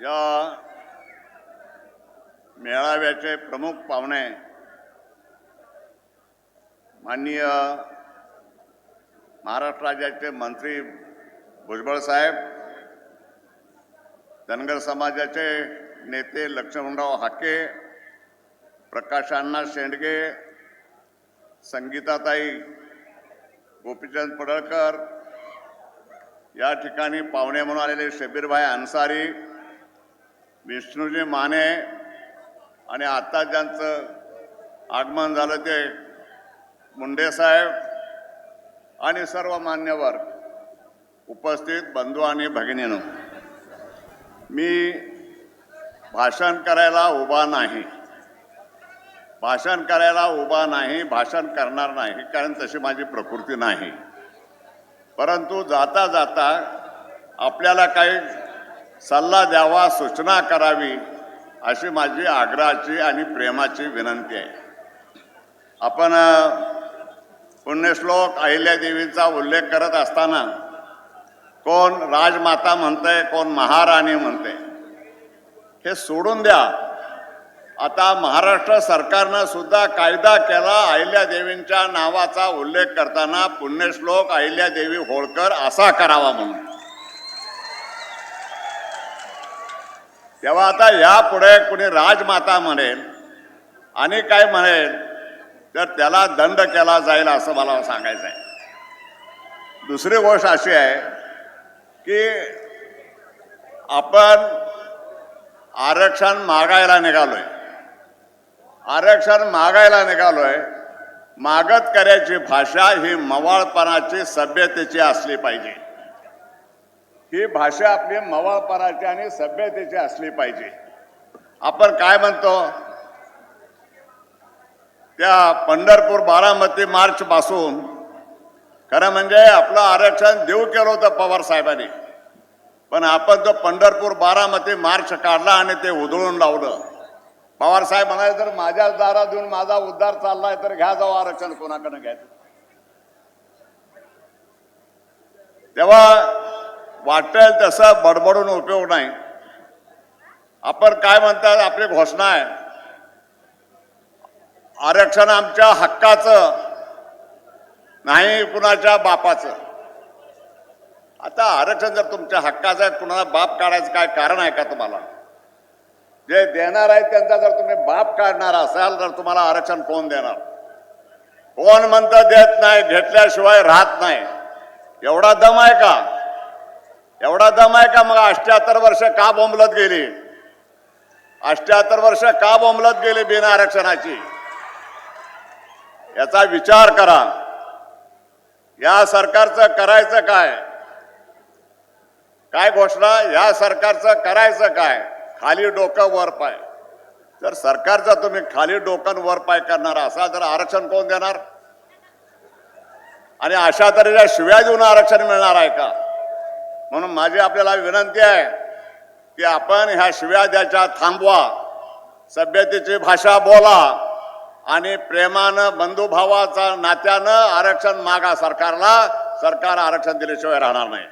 या मेळाव्याचे प्रमुख पाहुणे माननीय महाराष्ट्र राज्याचे मंत्री भुजबळ साहेब, धनगर समाजाचे नेते लक्ष्मणराव हाके, प्रकाश शेंडगे, संगीताताई गोपीचंद पडळकर, या ठिकाणी पाहुणे म्हणून आलेले शबीरभाई अन्सारी, विष्णुजी माने आणि आता ज्यांचं आगमन झालं ते मुंडे साहेब आणि सर्व मान्यवर उपस्थित बंधू आणि भगिनींनो, मी भाषण करायला उभा नाही, भाषण करणार नाही, कारण तशी माझी प्रकृती नाही. परंतु जाता जाता आपल्याला काही सल्ला द्यावा, सूचना करावी अशी माझी आग्रहाची आणि प्रेमाची विनंती आहे. आपण पुण्यश्लोक अहिल्यादेवीचा उल्लेख करत असताना कोण राजमाता म्हणते, कोण महाराणी म्हणते, हे सोडून द्या. आता महाराष्ट्र सरकारनं सुद्धा कायदा केला, अहिल्यादेवींच्या नावाचा उल्लेख करताना पुण्यश्लोक अहिल्यादेवी होळकर असा करावा म्हणून. तेव्हा आता यापुढे कुणी राजमाता म्हणेल आणि काय म्हणेल तर त्याला दंड केला जाईल असं मला सांगायचं आहे. दुसरी गोष्ट अशी आहे की आपण आरक्षण मागायला निघालोय. मागत करायची भाषा ही मवाळपणाची, सभ्यतेची असली पाहिजे. ही भाषा आपली मवाळपणाची आणि सभ्यतेची असली पाहिजे. आपण काय म्हणतो, त्या पंढरपूर बारामती मार्च पासून खरं म्हणजे आपलं आरक्षण देऊ केलं होतं पवार साहेबांनी, पण आपण तो पंढरपूर बारामती मार्च काढला आणि ते उधळून लावलं. पवार साहेब म्हणाले तर माझ्या दारात देऊन माझा उद्धार चाललाय तर घ्या जाऊ आरक्षण, कोणाकडे घ्यायचं. तेव्हा वाटेल तसं बडबडून उपयोग नाही. आपण काय म्हणतात, आपली घोषणा आहे आरक्षण आमच्या हक्काचं नाही, कुणाच्या बापाचं. आता आरक्षण जर तुमच्या हक्काचं आहे, कुणाला बाप काढायचं काय कारण आहे का तुम्हाला? जे देणार आहे त्यांचा जर तुम्ही बाप काढणार असाल तर तुम्हाला आरक्षण कोण देणार? कोण म्हणतं देत नाही, घेतल्याशिवाय राहत नाही. एवढा दम आहे का? मग 78 वर्ष का बोंबलत गेली? 78 वर्ष का बोंबलत गेली बिना आरक्षणाची? याचा विचार करा. या सरकारचं करायचं काय घोषणा? या सरकारचं करायचं काय? खाली डोकं वर पाय. जर सरकारचं तुम्ही खाली डोकं वर पाय करणार असा तर आरक्षण कोण देणार? आणि अशा तऱ्हेच्या शिव्या देऊन आरक्षण मिळणार आहे का? म्हणून माझी आपल्याला विनंती आहे की आपण ह्या शिव्या द्यायच्या थांबवा, सभ्यतेची भाषा बोला आणि प्रेमानं, बंधुभावाचा नात्यानं आरक्षण मागा सरकारला. सरकार आरक्षण दिल्याशिवाय राहणार नाही.